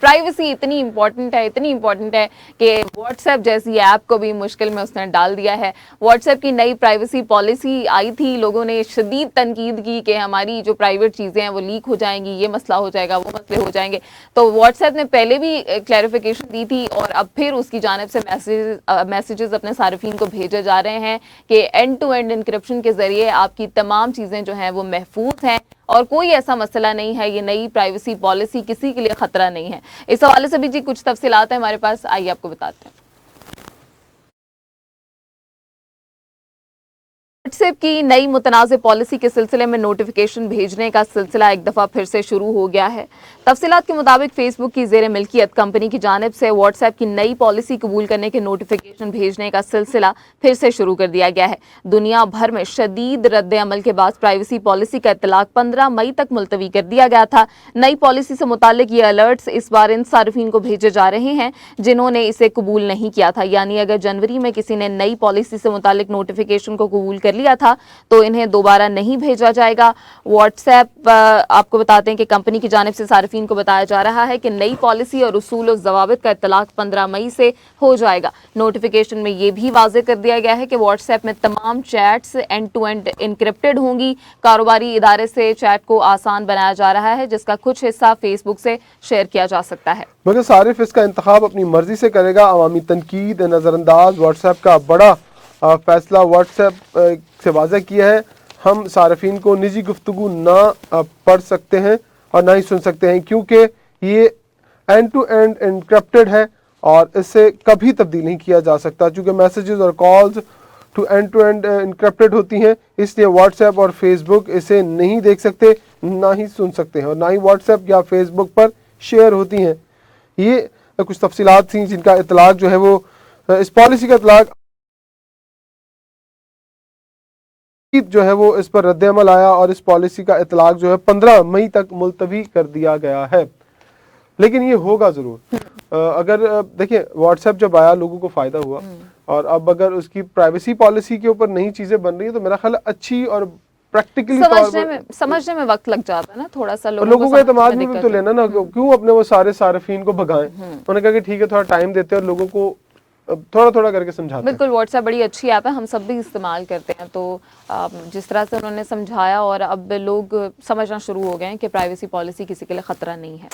Privacy इतनी important है कि व्हाट्सएप जैसी ऐप को भी मुश्किल में उसने डाल दिया है। व्हाट्सएप की नई प्राइवेसी पॉलिसी आई थी, लोगों ने शदीद तनकीद की कि हमारी जो प्राइवेट चीज़ें हैं वो लीक हो जाएंगी, ये मसला हो जाएगा, वो मसले हो जाएंगे। तो व्हाट्सएप ने पहले भी क्लैरिफिकेशन दी थी और अब फिर उसकी जानिब से मैसेजेस अपने सार्फिन को भेजे जा रहे हैं कि एंड टू एंड इंक्रिप्शन के जरिए आपकी तमाम चीज़ें जो हैं वो महफूज हैं और कोई ऐसा मसला नहीं है। ये नई प्राइवेसी पॉलिसी किसी के लिए खतरा नहीं है। इस हवाले से भी जी कुछ तफसीलात है हमारे पास, आइए आपको बताते हैं। व्हाट्सएप की नई मुतनाज़ पॉलिसी के सिलसिले में नोटिफिकेशन भेजने का सिलसिला एक दफ़ा फिर से शुरू हो गया है। तफसीलात के मुताबिक फेसबुक की ज़ेर मिल्कियत कंपनी की जानिब से व्हाट्सएप की नई पॉलिसी कबूल करने के नोटिफिकेशन भेजने का सिलसिला फिर से शुरू कर दिया गया है। दुनिया भर में शदीद रद्द अमल के बाद प्राइवेसी पॉलिसी का इतलाक 15 मई तक मुलतवी कर दिया गया था। नई पॉलिसी से मुतालिक ये अलर्ट्स इस बार इन सार्फिन को भेजे जा रहे हैं जिन्होंने इसे कबूल नहीं किया था। यानी अगर जनवरी में किसी ने नई पॉलिसी से मुतालिक नोटिफिकेशन को कबूल कर लिया था तो इन्हें दोबारा नहीं भेजा जाएगा। व्हाट्सएप आपको बताते हैं कि कंपनी की जानिब से सार्फिन को बताया जा रहा है कि नई पॉलिसी और उसूल और ज़वाबित का इतलाक 15 मई से हो जाएगा। नोटिफिकेशन में यह भी वाज़ेह कर दिया गया है कि व्हाट्सएप में तमाम chats end to end encrypted होंगी। कारोबारी इदारे से चैट को आसान बनाया जा रहा है जिसका कुछ हिस्सा फेसबुक से शेयर किया जा सकता है, मगर सारिफ इसका इंतखाब अपनी मर्जी से करेगा। अवामी तनकीद नज़रअंदाज व्हाट्सएप का बड़ा फैसला व्हाट्सएप से वाज़ह किया है। हम सार्फिन को निजी गुफ्तगू ना पढ़ सकते हैं और ना ही सुन सकते हैं क्योंकि ये एंड टू एंड एनक्रिप्टेड है और इससे कभी तब्दील नहीं किया जा सकता। चूँकि मैसेजेस और कॉल्स टू एंड एनक्रिप्टेड होती हैं इसलिए व्हाट्सएप और फेसबुक इसे नहीं देख सकते, ना ही सुन सकते हैं और ना ही व्हाट्सएप या फेसबुक पर शेयर होती हैं। ये कुछ तफसीलात थी जिनका इतलाक जो है वो इस पॉलिसी का इतलाक जो है वो इस पर रद्द अमल आया और इस पॉलिसी का इतलाक जो है 15 मई तक मुलतवी कर दिया गया है। लेकिन ये होगा ज़रूर। अगर देखिए व्हाट्सएप जब आया लोगों को फ़ायदा हुआ और अब अगर उसकी प्राइवेसी पॉलिसी के ऊपर नई चीज़ें बन रही हैं तो मेरा ख्याल अच्छी और प्रैक्टिकली समझने में वक्त लग जाता है ना थोड़ा सा। लोगों को एतमाद में भी तो लेना ना, क्यों अपने वो सारे सार्फिन को भगाएं। उन्होंने कहा कि ठीक है थोड़ा टाइम देते हैं और लोगों को थोड़ा थोड़ा करके समझाते। बिल्कुल, व्हाट्सएप बड़ी अच्छी ऐप है, हम सब भी इस्तेमाल करते हैं। तो जिस तरह से उन्होंने समझाया और अब लोग समझना शुरू हो गए हैं कि प्राइवेसी पॉलिसी किसी के लिए खतरा नहीं है।